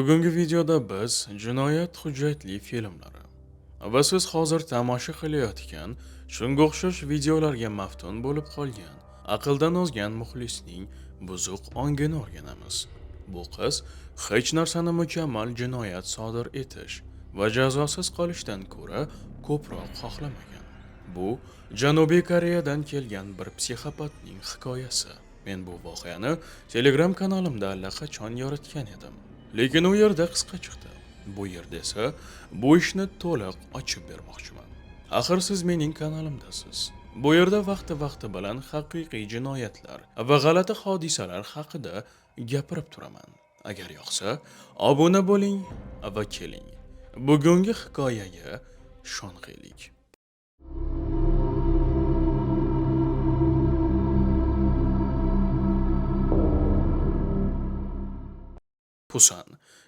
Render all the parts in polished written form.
Bugungi videoda biz jinoyat hujjatli filmlari va siz hozir tomosha qilayotgan shunga o'xshash videolarga maftun bo'lib qolgan aqldan ozgan muxlisning buzuq ongini o'rganamiz. Bu qiz hech narsani mukammal jinoyat sodir etish va jazosiz qolishdan ko'ra ko'proq xohlamagan. Bu Janubiy Koreyadan kelgan bir psixopatning hikoyasi. Men bu voqeani Telegram kanalimda allaqachon yoritgan edim. Lekin u yerda qisqa chiqdi. Bu yerda esa bu ishni to'liq ochib bermoqchiman. Axir siz mening kanalimdasiz. Bu yerda vaqti bilan haqiqiy jinoyatlar va g'alati hodisalar haqida gapirib turaman. Agar yoqsa, obuna bo'ling va keling. Bugungi hikoyaga sho'ng'iylik. Pusan,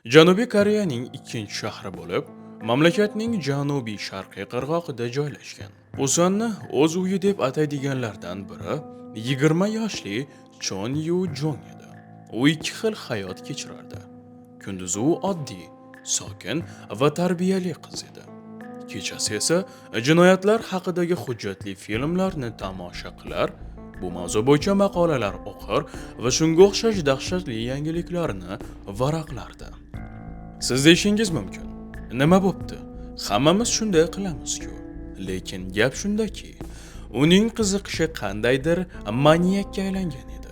Janubiy Koreyaning ikkinchi shahri bo'lib, mamlakatning janubiy-sharqiy qirg'og'ida joylashgan. Pusanni o'z uyi deb ataydiganlardan biri 20 yoshli Chon Yu Jong edi. U ikki xil hayot kechirardi. Kunduzi u oddiy, sokin va tarbiyali qiz edi. Kechasi esa jinoyatlar haqidagi hujjatli filmlarni tomosha qilar, bu mavzu bo'yicha maqolalar o'qir va shunga o'xshash dahshatli yangiliklarni varaqlardi. Siz deyishingiz mumkin, nima bo'pti? Hammamiz shunday qilamiz-ku. Lekin gap shundaki, uning qiziqishi qandaydir maniakka aylangan edi.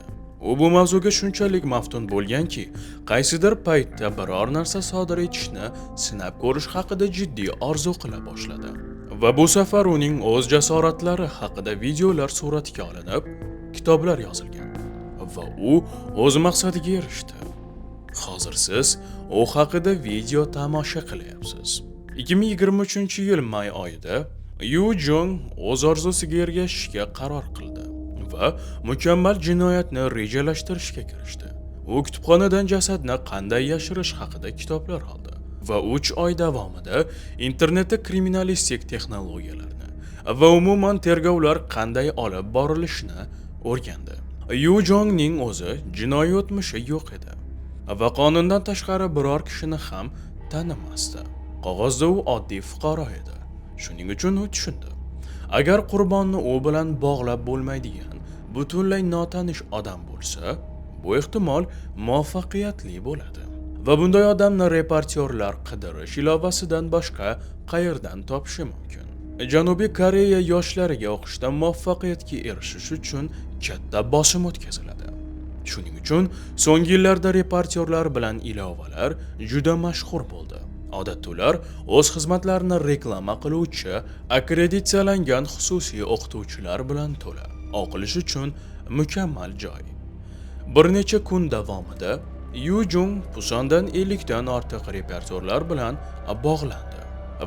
U bu mavzuga shunchalik maftun bo'lganki, qaysidir paytda biror narsa sodir etishni sinab ko'rish haqida jiddiy orzu qila boshladi. Va bu safar uning o'z jasoratlari haqida videolar suratga olinib, kitoblar yozilgan. Va u o'z maqsadiga erishdi. Hozir siz u haqida video tomosha qilyapsiz. 2023-yil may oyida Yu Jong o'z orzusiga ergashishga qaror qildi va mukammal jinoyatni rejalashtirishga kirishdi. U kutubxonadan jasadni qanday yashirish haqida kitoblar oldi va 3 oy davomida internetda kriminalistik texnologiyalarni va umuman tergovlar qanday olib borilishini o'rgandi. Yu Jongning o'zi jinoiy o'tmishi yo'q edi va qonundan tashqari biror kishini ham tanimasdi. Qog'ozda u oddiy fuqaro edi. Shuning uchun u tushundi. Agar qurbonni u bilan bog'lab bo'lmaydigan butunlay notanish odam bo'lsa, bu ehtimol muvaffaqiyatli bo'ladi. Va bunday odamni reportyorlar qidirish ilovasidan boshqa qayerdan topishi mumkin? Janubiy Koreya yoshlariga o'qishda muvaffaqiyatga erishish uchun katta bosim o'tkaziladi. Shuning uchun so'nggi yillarda reportyorlar bilan ilovalar juda mashhur bo'ldi. Odatda ular o'z xizmatlarini reklama qiluvchi, akkreditatsiyalangan xususiy o'qituvchilar bilan to'la. O'qish uchun mukammal joy. Bir necha kun davomida Yu Jong Pusandan 50 dan ortiq reportyorlar bilan bog'landi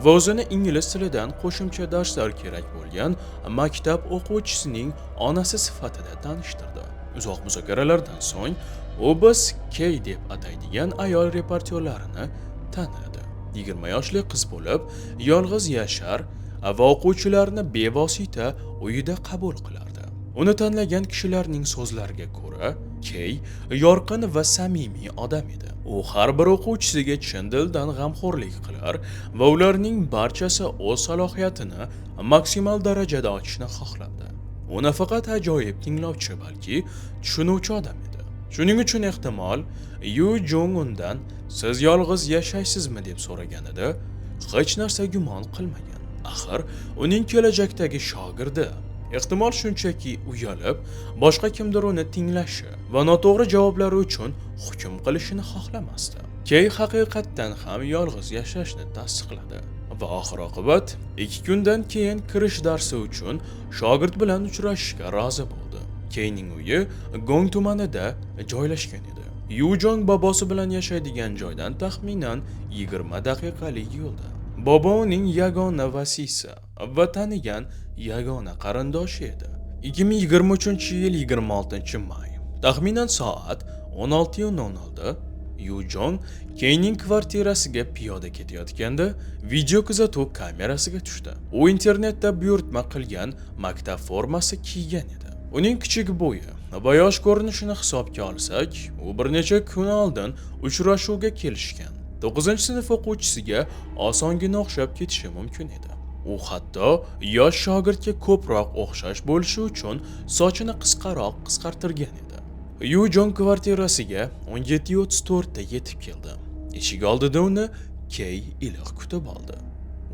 va o'zini ingliz tilidan qo'shimcha darslar kerak bo'lgan maktab o'quvchisining onasi sifatida tanishtirdi. Uzoq muzokaralardan so'ng u biz Key deb ataydigan ayol reportyorlarini tanidi. 20 yoshli qiz bo'lib, yolg'iz yashar va o'quvchilarni bevosita uyida qabul qilardi. Uni tanlagan kishilarning so'zlariga ko'ra, Key yorqin va samimiy odam edi. U har bir o'quvchisiga chin dildan g'amxo'rlik qilar va ularning barchasi o'z salohiyatini maksimal darajada ochishni xohlardi. U nafaqat ajoyib tinglovchi, balki tushunuvchi odam edi. Shuning uchun ehtimol Yu Jong undan siz yolg'iz yashaysizmi deb so'raganida hech narsa gumon qilmagan. Axir uning kelajakdagi shogirdi. Ehtimol shunchaki uyalib, boshqa kimdir uni tinglashi va noto'g'ri javoblari uchun hukm qilishini xohlamasdi. Key haqiqatdan ham yolg'iz yashashni tasdiqladi va oxir-oqibat 2 kundan keyin kirish darsi uchun shogird bilan uchrashishga rozi bo'ldi. Keyning uyi Gong tumanida joylashgan edi. Yu Jong bobosi bilan yashaydigan joydan taxminan 20 daqiqalik yo'lda. Bobo uning yagona vasiysi va tanigan yagona qarindoshi edi. 2023-yil 26-may. Taxminan soat 16:00 Yu Jong Keyning kvartirasiga piyoda ketayotganda video kuzatuv kamerasiga tushdi. U internetda buyurtma qilgan maktab formasi kiygan edi. Uning kichik bo'yi va yosh ko'rinishini hisobga olsak, u bir necha kun oldin uchrashuvga kelishgan. 9-sinf o'quvchisiga osongina o'xshab ketishi mumkin edi. U hatto yosh shogirdga ko'proq o'xshash bo'lishi uchun sochini qisqaroq qisqartirgan edi. Yu Jong kvartirasiga 17:34 da yetib keldi. Eshik oldida uni Key iliq kutib oldi.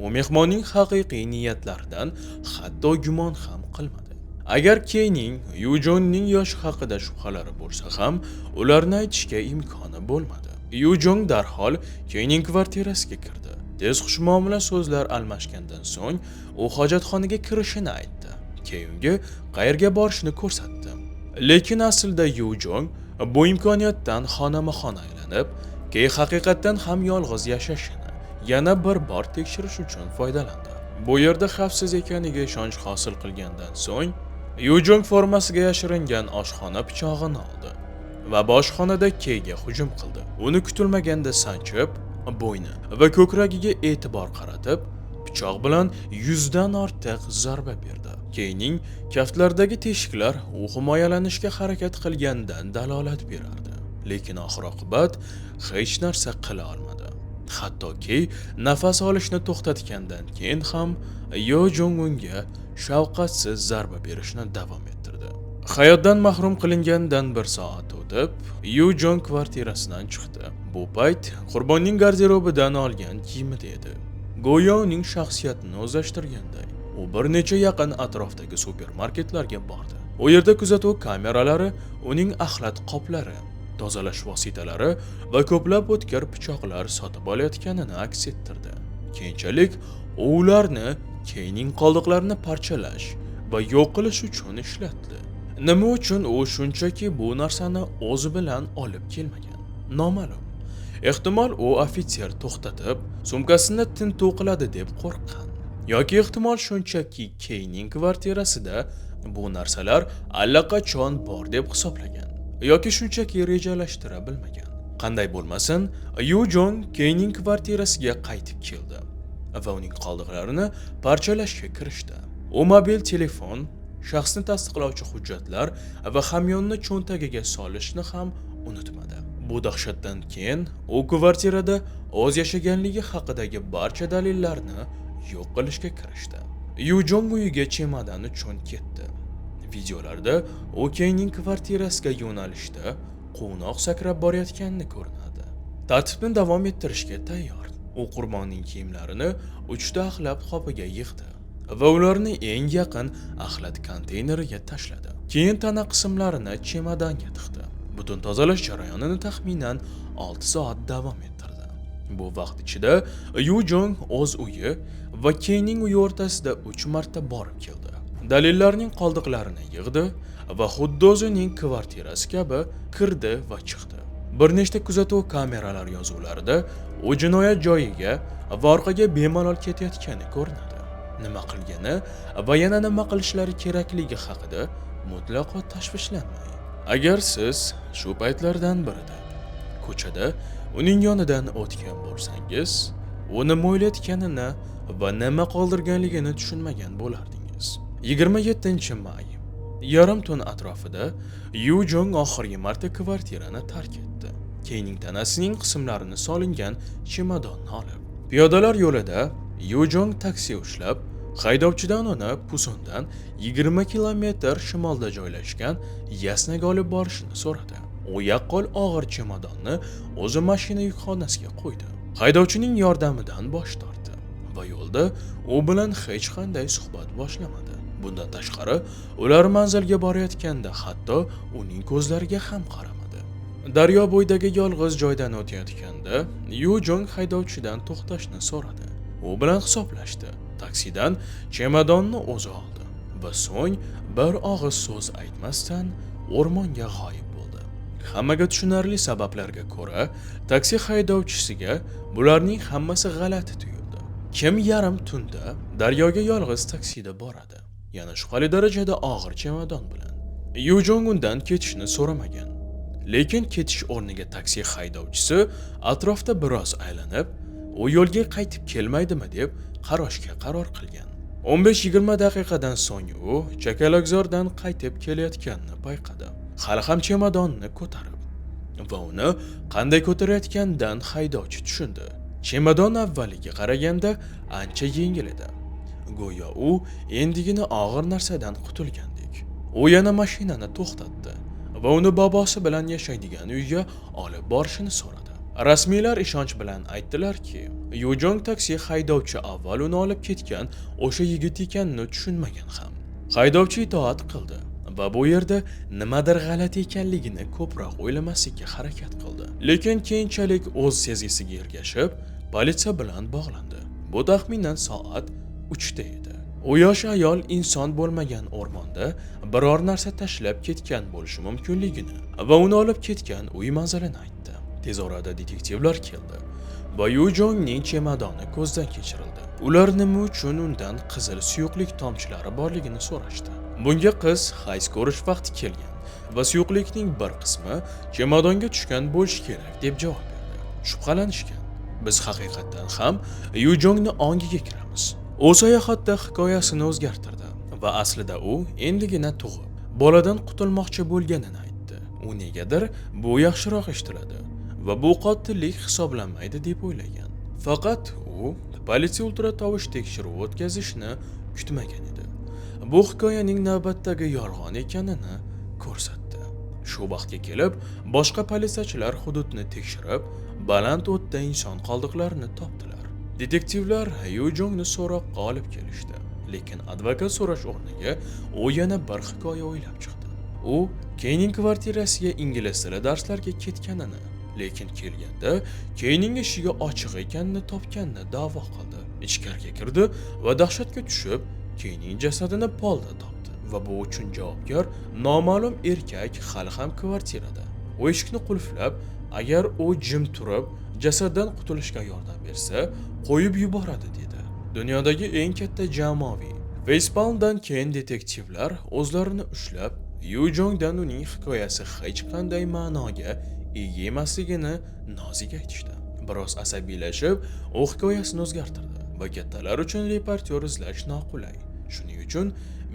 U mehmonning haqiqiy niyatlaridan hatto gumon ham qilmadi. Agar Keyning Yu Jongning yoshi haqida shubhalari bo'lsa ham, ularni aytishga imkoni bo'lmadi. Yu Jong darhol Keyning kvartirasiga kirdi. Tez xushmuomala so'zlar almashgandan so'ng u hojatxonaga kirishini aytdi. Key unga qayerga borishni ko'rsatdi. Lekin aslida Yu Jong bu imkoniyatdan xonama-xona aylanib, Key haqiqatan ham yolg'iz yashashini yana bir bor tekshirish uchun foydalandi. Bu yerda xavfsiz ekaniga ishonch hosil qilgandan so'ng, Yu Jong formasiga yashiringan oshxona pichog'ini oldi va boshxonada Keyga hujum qildi. Uni kutilmaganda sanchib, bo'yni va ko'kragiga e'tibor qaratib, pichoq bilan 100 dan ortiq zarba berdi. Keyning kaftlaridagi teshiklar u himoyalanishga harakat qilgandan dalolat berardi. Lekin oxir-oqibat hech narsa qila olmadi. Hattoki nafas olishni to'xtatgandan keyin ham Yu Jong unga shafqatsiz zarba berishni davom ettirdi. Hayotdan mahrum qilingandan bir soat o'tib, Yu Jong kvartirasidan chiqdi. Bu payt qurbonning garderobidan olgan kiyimida edi. Go'yo uning shaxsiyatini o'zlashtirganday. U bir necha yaqin atrofdagi supermarketlarga bordi. U yerda kuzatuv kameralari uning axlat qoplari, tozalash vositalari va ko'plab o'tkir pichoqlar sotib olayotganini aks ettirdi. Keyinchalik u ularni Keyning qoldiqlarini parchalash va yo'q qilish uchun ishlatdi. Nima uchun u shunchaki bu narsani o'zi bilan olib kelmagan? Noma'lum. Ehtimol u ofitser to'xtatib, sumkasini tintuv qiladi deb qo'rqqan. Yoki ehtimol shunchaki Keyning kvartirasida bu narsalar allaqachon bor deb hisoblagan. Yoki shunchaki rejalashtira bilmagan. Qanday bo'lmasin, Yu Jong Keyning kvartirasiga qaytib keldi va uning qoldiqlarini parchalashga kirishdi. U mobil telefon, shaxsni tasdiqlovchi hujjatlar va hamyonni cho'ntagiga solishni ham unutmadi. Bu dahshatdan keyin u kvartirada o'z yashaganligi haqidagi barcha dalillarni yo'q qilishga kirishdi. Yu Jong uyiga chemadani cho'nib ketdi. Videolarda u Keyning kvartirasiga yo'nalishda quvnoq sakrab borayotganini ko'rinadi. Tartibni davom ettirishga tayyor. U qurbonning kiyimlarini 3 ta axlat qopiga yig'di va ularni eng yaqin axlat konteyneriga tashladi. Keyin tana qismlarini chemadanga tiqdi. Butun tozalash jarayonini taxminan 6 soat davom ettirdi. Bu vaqt ichida Yu Jong o'z uyi va Keyning uyi o'rtasida 3 marta borib keldi. Dalillarning qoldiqlarini yig'di va xuddi o'zining kvartirasi kabi kirdi va chiqdi. Bir nechta kuzatuv kameralar yozuvlarida u jinoyat joyiga va orqaga bemalol ketayotgani ko'rinadi. Nima qilgani va yana nima qilishlari kerakligi haqida mutlaqo tashvishlanmang. Agar siz shu paytlardan birida ko'chada uning yonidan o'tgan bo'lsangiz, u nima o'ylayotganini va nima qoldirganligini tushunmagan bo'lardingiz. 27-may yarim tun atrofida Yu Jong oxirgi marta kvartirani tark etdi. Keyning tanasining qismlarini solingan chemadonni olib, piyodalar yo'lida Yu Jong taksi ushlab, haydovchidan uni Pusundan 20 kilometr shimolda joylashgan Yasnaga olib borishni so'radi. U yaqqol og'ir chemadonni o'zi mashina yukxonasiga qo'ydi. Haydovchining yordamidan bosh tortdi va yo'lda u bilan hech qanday suhbat boshlamadi. Bundan tashqari, ular manzilga borayotganda hatto uning ko'zlariga ham qaramadi. Daryo bo'yidagi yolg'iz joydan o'tayotganda Yu Jong haydovchidan to'xtashni so'radi. U bilan hisoblashdi. Taksidan chemadonni o'zi oldi va so'ng bir og'iz so'z aytmasdan o'rmonga g'oyib bo'ldi. Hammaga tushunarli sabablarga ko'ra, taksi haydovchisiga bularning hammasi g'alati tuyuldi. Kim yarim tunda daryoga yolg'iz taksida boradi? Yana shubhali darajada og'ir chemadon bilan. Yu Jong undan ketishni so'ramagan. Lekin ketish o'rniga taksi haydovchisi atrofda biroz aylanib, u yo'lga qaytib kelmaydimi deb qarashga qaror qilgan. 15-20 daqiqadan so'ng u Chakalakzordan qaytib kelayotganini payqadi. Hali ham chemadonni ko'tarib. va uni qanday ko'tarayotganidan haydovchi tushundi. Chemadon avvaliga qaraganda ancha yengil edi. Go'yo u endigina og'ir narsadan qutulgandek. U yana mashinani to'xtatdi va uni bobosi bilan yashaydigan uyga olib borishini so'radi. Rasmiylar ishonch bilan aytdilarki, Yujong taksi haydovchi avval uni olib ketgan o'sha yigit ekanini tushunmagan ham. Haydovchi itoat qildi va bu yerda nimadir g'alati ekanligini ko'proq o'ylamaslikka harakat qildi. Lekin keyinchalik o'z sezgisiga ergashib, politsiya bilan bog'landi. Bu taxminan soat 3 da edi. U yosh ayol inson bo'lmagan o'rmonda biror narsa tashlab ketgan bo'lishi mumkinligini va uni olib ketgan uy manzilini aytdi. Tez orada detektivlar keldi va Yujongning chemadoni ko'zdan kechirildi. Ular nima uchun undan qizil suyuqlik tomchilari borligini so'rashdi. Bunga qiz hayz ko'rish vaqti kelgan va suyuqlikning bir qismi chemadonga tushgan bo'lishi kerak deb javob berdi. Shubhalanishgan. Biz haqiqatan ham Yujongni ongiga kiramiz. U sayohatda hikoyasini o'zgartirdi va aslida u endigina tug'ib, boladan qutulmoqchi bo'lganini aytdi. U negadir bu yaxshiroq eshitiladi va bu qotillik hisoblanmaydi deb o'ylagan. Faqat u politsiya ultratovush tekshiruv o'tkazishni kutmagan edi. Bu hikoyaning navbatdagi yolg'on ekanini ko'rsatdi. Shu vaqtga kelib, boshqa politsiyachilar hududni tekshirib, baland o'tda inson qoldiqlarini topdilar. Detektivlar Yujongni so'roqqa olib kelishdi, lekin advokat so'rash o'rniga u yana bir hikoya o'ylab chiqdi. U Keyning kvartirasiga ingliz tili darslarga ketganini, lekin kelganda Keyning eshigi ochiq ekanini topganini da'vo qildi. Ichkariga kirdi va dahshatga tushib, Keyning jasadini polda topdi va bu uchun javobgar noma'lum erkak hali ham kvartirada. U eshikni qulflab, agar u jim turib jasaddan qutulishga yordam bersa, qo'yib yuboradi dedi. Dunyodagi eng katta jamoaviy Facepalmdan keyin detektivlar o'zlarini ushlab, Yujongdan uning hikoyasi hech qanday ma'noga ega emasligini nozik aytishdi. Biroz asabiylashib, u hikoyasini o'zgartirdi va kattalar uchun reportyor izlash noqulay. Shuning uchun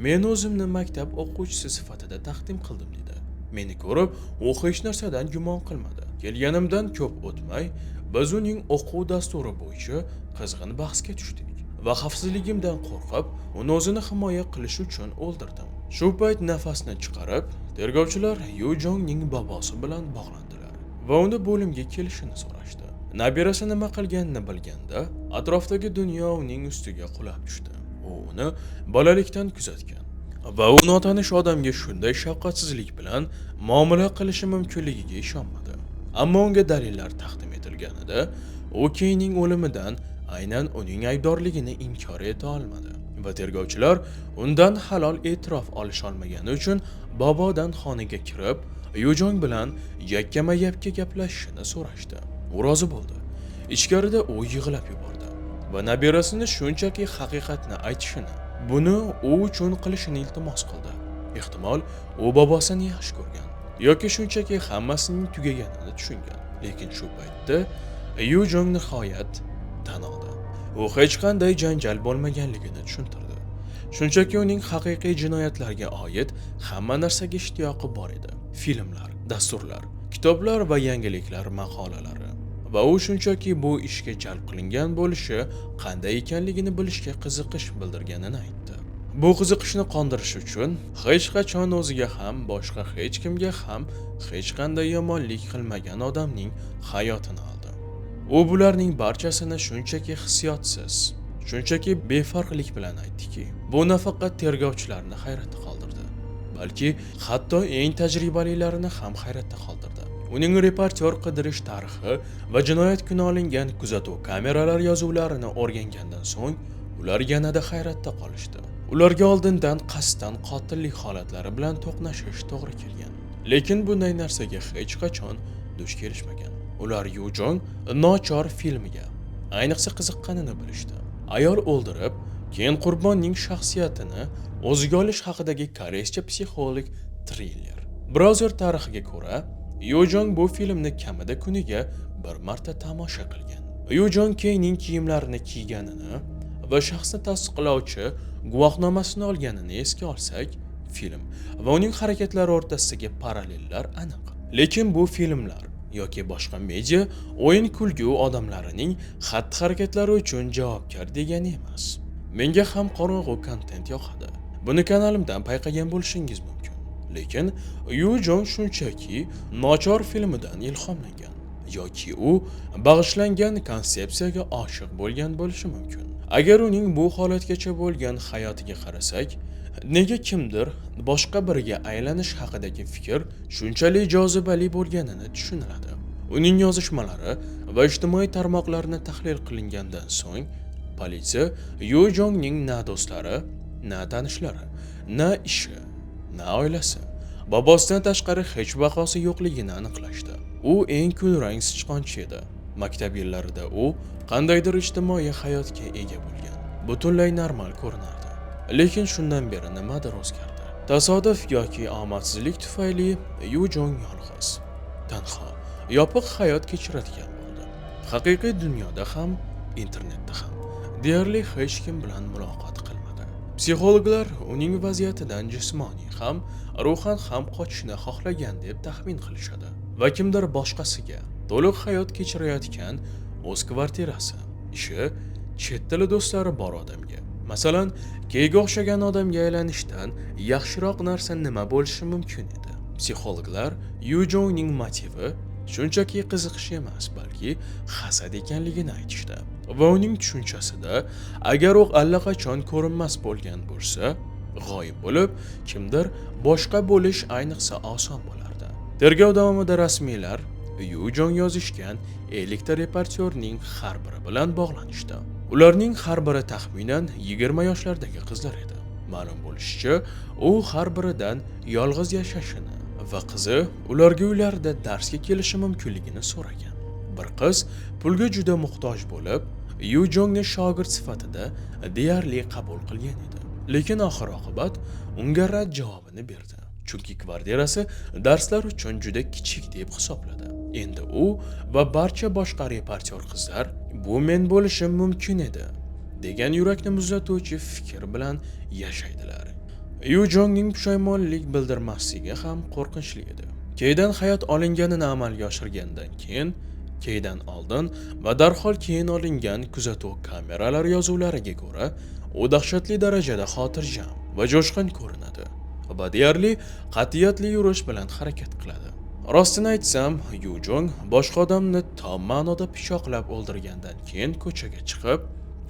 men o'zimni maktab o'quvchisi sifatida taqdim qildim dedi. Meni ko'rib, u hech narsadan gumon qilmadi. Kelganimdan ko'p o'tmay, biz uning o'quv dasturi bo'yicha qizg'in bahsga tushdik va xavfsizligimdan qo'rqib, uni o'zini himoya qilish uchun o'ldirdim. Shu payt nafasni chiqarib, tergovchilar Yujongning bobosi bilan bog'landilar va uni bo'limga kelishini so'rashdi. Nabirasi nima qilganini bilganda, atrofdagi dunyo uning ustiga qulab tushdi. U uni bolalikdan kuzatgan va u notanish odamga shunday shafqatsizlik bilan muomala qilishi mumkinligiga ishonmadi. Ammo unga dalillar taqdim etilganida, u Keyning o'limidan aynan uning aybdorligini inkor eta olmadi va tergovchilar undan halol e'tirof olish olmagani uchun bobodan xonaga kirib, Yujong bilan yakkama-yakka gaplashishini so'rashdi. U rozi bo'ldi. Ichkarida u yig'lab yubordi va nabirasini shunchaki haqiqatni aytishini, buni u uchun qilishini iltimos qildi. Ehtimol, u bobosini yaxshi ko'rgan yoki shunchaki hammasining tugaganini tushungan. Lekin shu paytda Yujong nihoyat tan oldi. U hech qanday janjal bo'lmaganligini tushuntirdi. Shunchaki uning haqiqiy jinoyatlarga oid hamma narsaga ishtiyoqi bor edi. Filmlar, dasturlar, kitoblar va yangiliklar maqolalari. Va u shunchaki bu ishga jalb qilingan bo'lishi qanday ekanligini bilishga qiziqish bildirganini aytdi. Bu qiziqishni qondirish uchun hech qachon o'ziga ham, boshqa hech kimga ham hech qanday yomonlik qilmagan odamning hayotini oldi. U bularning barchasini shunchaki hissiyotsiz, shunchaki befarqlik bilan aytdiki, bu nafaqat tergovchilarni hayratda qoldirdi, balki hatto eng tajribalilarini ham hayratda qoldirdi. Uning reportyor qidirish tarixi va jinoyat kuni olingan kuzatuv kameralar yozuvlarini o'rgangandan so'ng, ular yanada hayratda qolishdi. Ularga oldindan qasddan qotillik holatlari bilan to'qnashish to'g'ri kelgan. Lekin bunday narsaga hech qachon duch kelishmagan. Ular Yujong nochor filmiga ayniqsa qiziqqanini bilishdi. Ayol o'ldirib, keyin qurbonning shaxsiyatini o'ziga olish haqidagi koreyscha psixologik triller. Browser tarixiga ko'ra, Yujong bu filmni kamida kuniga bir marta tomosha qilgan. Yujong Keyning kiyimlarini kiyganini va shaxsni tasdiqlovchi guvohnomasini olganini esga olsak, film va uning harakatlari o'rtasidagi parallellar aniq. Lekin bu filmlar yoki boshqa media o'yin kulgu odamlarining xatti-harakatlari uchun javobgar degani emas. Menga ham qorong'u kontent yoqadi. Buni kanalimdan payqagan bo'lishingiz mumkin. Lekin Yu Jong shunchaki nochor filmidan ilhomlangan yoki u bag'ishlangan konsepsiyaga oshiq bo'lgan bo'lishi mumkin. Agar uning bu holatgacha bo'lgan hayotiga qarasak, nega kimdir boshqa biriga aylanish haqidagi fikr shunchalik jozibali bo'lganini tushuniladi. Uning yozishmalari va ijtimoiy tarmoqlarni tahlil qilingandan so'ng, politsiya Yu Jongning na do'stlari, na tanishlari, na ishi, na oilasi, bobosidan tashqari hech bahosi yo'qligini aniqlashdi. U eng kulrang sichqonchi edi. Maktab yillarida u qandaydir ijtimoiy hayotga ega bo'lgan, butunlay normal ko'rinardi. Lekin shundan beri nimadir o'zgardi. Tasodif yoki omadsizlik tufayli Yu Jong yolg'iz, tanho, yopiq hayot kechiradigan bo'ldi. Haqiqiy dunyoda ham, internetda ham deyarli hech kim bilan muloqot qilmadi. Psixologlar uning vaziyatidan jismoniy ham, ruhan ham qochishni xohlagan deb taxmin qilishadi va kimdir boshqasiga to'liq hayot kechirayotgan o'z kvartirasi, ishi, chet tili do'stlari bor odamga, masalan, Keyga o'xshagan odamga aylanishdan yaxshiroq narsa nima bo'lishi mumkin edi? Psixologlar Yu Jongning motivi shunchaki qiziqish emas, balki hasad ekanligini aytishdi. Va uning tushunchasida, agar u allaqachon ko'rinmas bo'lgan bo'lsa, g'oyib bo'lib, kimdir boshqa bo'lish ayniqsa oson bo'lardi. Tergov davomida rasmiylar Yu Jong yozishgan 50 ta reportyorning har biri bilan bog'lanishdi. Ularning har biri taxminan 20 yoshlardagi qizlar edi. Ma'lum bo'lishicha, u har biridan yolg'iz yashashini va qizi ularga uylarida darsga kelishi mumkinligini so'ragan. Bir qiz pulga juda muhtoj bo'lib, Yu Jongni shogird sifatida deyarli qabul qilgan edi. Lekin oxir-oqibat unga rad javobini berdi. Chunki kvartirasi darslar uchun juda kichik deb hisobladi. Endi u va barcha boshqa reportyor qizlar bu men bo'lishim mumkin edi degan yurakni muzlatuvchi fikr bilan yashaydilar. Yu Jongning pushaymonlik bildirmasligi ham qo'rqinchli edi. Keydan hayot olinganini amalga oshirgandan keyin, Keydan oldin va darhol keyin olingan kuzatuv kameralari yozuvlariga ko'ra, u dahshatli darajada xotirjam va jo'shqin ko'rinadi va deyarli qat'iyatli yurish bilan harakat qiladi. Rostini aytsam, Yu Jong boshqa odamni tom ma'noda pichoqlab o'ldirgandan keyin ko'chaga chiqib,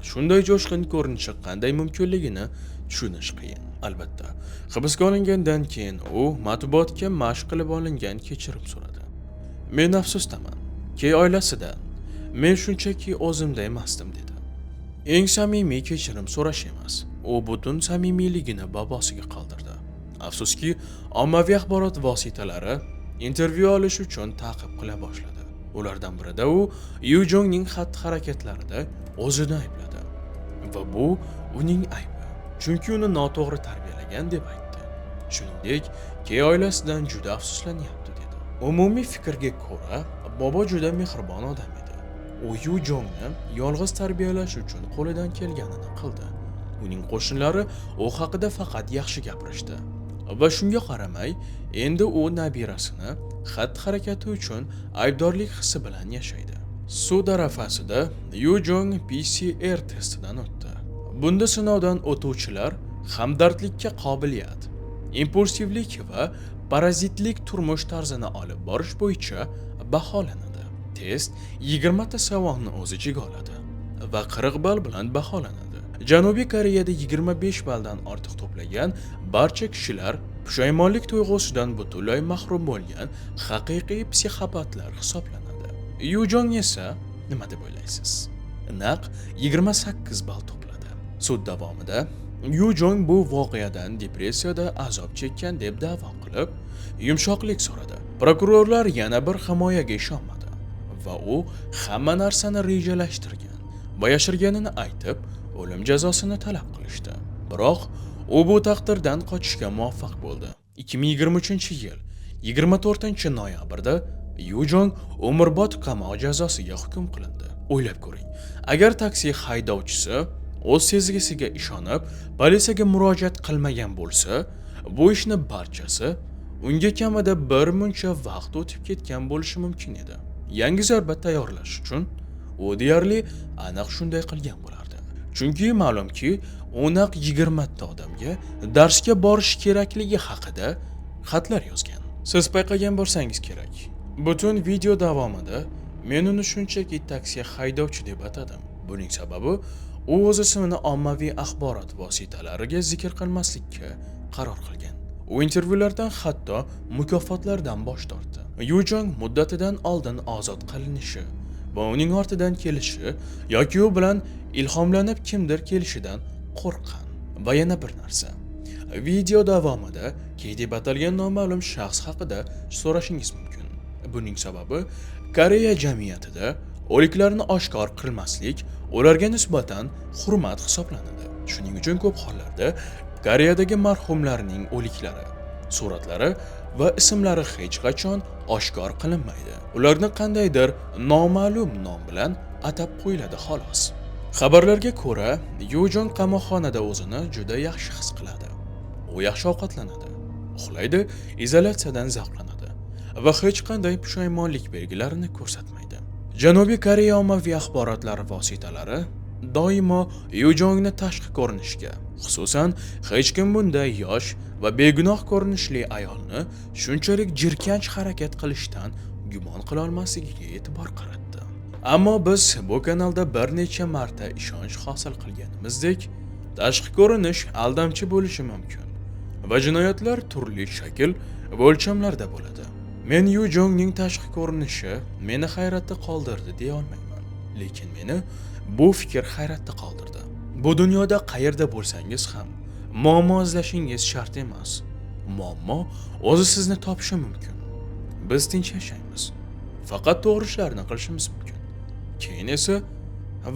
shunday jo'shqin ko'rinishi qanday mumkinligini tushunish qiyin. Albatta, hibsga olingandan keyin u matbuotga mashq qilib olingan kechirim so'radi. Men afsusdaman. Key oilasidan men shunchaki o'zimda emasdim dedi. Eng samimiy kechirim so'rash emas, u butun samimiyligini bobosiga qoldirdi. Afsuski, ommaviy axborot vositalari intervyu olish uchun ta'qib qila boshladi. Ulardan birida u Yu Jongning xatti-harakatlarida o'zini aybladi va bu uning aybi, chunki uni noto'g'ri tarbiyalagan deb aytdi. Shuningdek, Key oilasidan juda afsuslanyapti dedi. Umumiy fikrga ko'ra, bobo juda mehribon odam edi. U Yu Jongni yolg'iz tarbiyalash uchun qo'lidan kelganini qildi. Uning qo'shnilari u haqida faqat yaxshi gapirishdi. Va shunga qaramay, endi u nabirasini xatti-harakati uchun aybdorlik hissi bilan yashaydi. Sud arafasida Yu Jong PCR testidan o'tdi. Bunda sinovdan o'tuvchilar hamdardlikka qobiliyat, impulsivlik va parazitlik turmush tarzini olib borish bo'yicha baholanadi. Test 20 ta savolni o'z ichiga oladi va 40 ball bilan baholanadi. Janubiy Koreyada 25 balldan ortiq to'plagan barcha kishilar pushaymonlik tuyg'usidan butunlay mahrum bo'lgan haqiqiy psixopatlar hisoblanadi. Yu Jong esa nima deb o'ylaysiz? Naq 28 ball to'pladi. Sud davomida Yu Jong bu voqeadan depressiyada azob chekkan deb da'vo qilib, yumshoqlik so'radi. Prokurorlar yana bir himoyaga ishonmadi va u hamma narsani rejalashtirgan va yashirganini aytib, o'lim jazosini talab qilishdi. Biroq u bu taqdirdan qochishga muvaffaq bo'ldi. 2023-yil 24-noyabrda Yu Jong umrbod qamoq jazosiga hukm qilindi. O'ylab ko'ring, agar taksi haydovchisi o'z sezgisiga ishonib, politsiyaga murojaat qilmagan bo'lsa, bu ishni barchasi unga kamida bir muncha vaqt o'tib ketgan bo'lishi mumkin edi. Yangi zarba tayyorlash uchun u deyarli aniq shunday qilgan bo'lardi. Chunki ma'lumki, u naq 20 ta odamga darsga borish kerakligi haqida xatlar yozgan. Siz payqagan bo'lsangiz kerak. Butun video davomida men uni shunchaki taksi haydovchi deb atadim. Buning sababi u o'z ismini ommaviy axborot vositalariga zikr qilmaslikka qaror qilgan. U intervyulardan hatto mukofotlardan bosh tortdi. Yujong muddatidan oldin ozod qilinishi va uning ortidan kelishi yoki u bilan ilhomlanib kimdir kelishidan qo'rqqan. Va yana bir narsa. Video davomida Key deb atalgan noma'lum shaxs haqida so'rashingiz mumkin. Buning sababi Koreya jamiyatida o'liklarni oshkor qilmaslik ularga nisbatan hurmat hisoblanadi. Shuning uchun ko'p hollarda Koreyadagi marhumlarning o'liklari, suratlari va ismlari hech qachon oshkor qilinmaydi. Ularni qandaydir noma'lum nom bilan atab qo'yiladi xolos. Xabarlarga ko'ra, Yujong qamoqxonada o'zini juda yaxshi his qiladi. U yaxshi ovqatlanadi, uxlaydi, izolyatsiyadan zavqlanadi va hech qanday pushaymonlik belgilarini ko'rsatmaydi. Janubiy Koreya ommaviy axborotlari vositalari doimo Yujongni tashqi ko'rinishga, xususan, hech kim bunday yosh va begunoh ko'rinishli ayolni shunchalik jirkanch harakat qilishdan gumon qila olmasligiga e'tibor qaratdi. Ammo biz bu kanalda bir necha marta ishonch hosil qilganimizdek, tashqi ko'rinish aldamchi bo'lishi mumkin va jinoyatlar turli shakl va o'lchamlarda bo'ladi. Men Yujongning tashqi ko'rinishi meni hayratda qoldirdi deya olmayman, lekin meni bu fikr hayratda qoldirdi. Bu dunyoda qayerda bo'lsangiz ham muammo izlashingiz shart emas. Muammo o'zi sizni topishi mumkin. Biz tinch yashaymiz. Faqat to'g'ri ishlarni qilishimiz mumkin. Keyin esa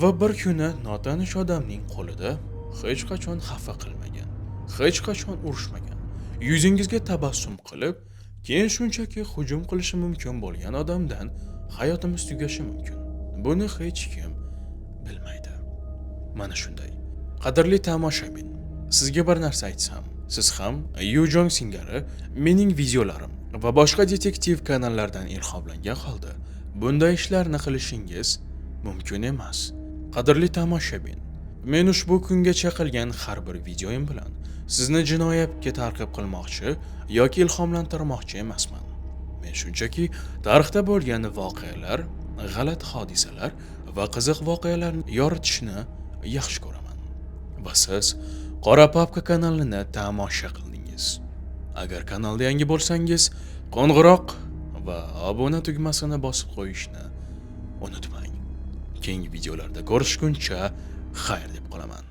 va bir kuni notanish odamning qo'lida hech qachon xafa qilmagan, hech qachon urushmagan, yuzingizga tabassum qilib, keyin shunchaki hujum qilishi mumkin bo'lgan odamdan hayotimiz tugashi mumkin. Buni hech kim bilmaydi. Mana shunday. Qadrli tomoshabin, sizga bir narsa aytsam, siz ham Yujong singari mening videolarim va boshqa detektiv kanallardan ilhomlangan holda bunday ishlarni qilishingiz mumkin emas. Qadrli tomoshabin, men ushbu kungacha qilgan har bir videoyim bilan sizni jinoyatga targ'ib qilmoqchi yoki ilhomlantirmoqchi emasman. Men shunchaki tarixda bo'lgan voqealar, g'alati hodisalar va qiziq voqealarni yoritishni yaxshi ko'raman. Va siz Qora Papka kanalini tomosha qildingiz. Agar kanalda yangi bo'lsangiz, qo'ng'iroq va obuna tugmasini bosib qo'yishni unutmang. Keyingi videolarda ko'rishguncha xayr deb qolaman.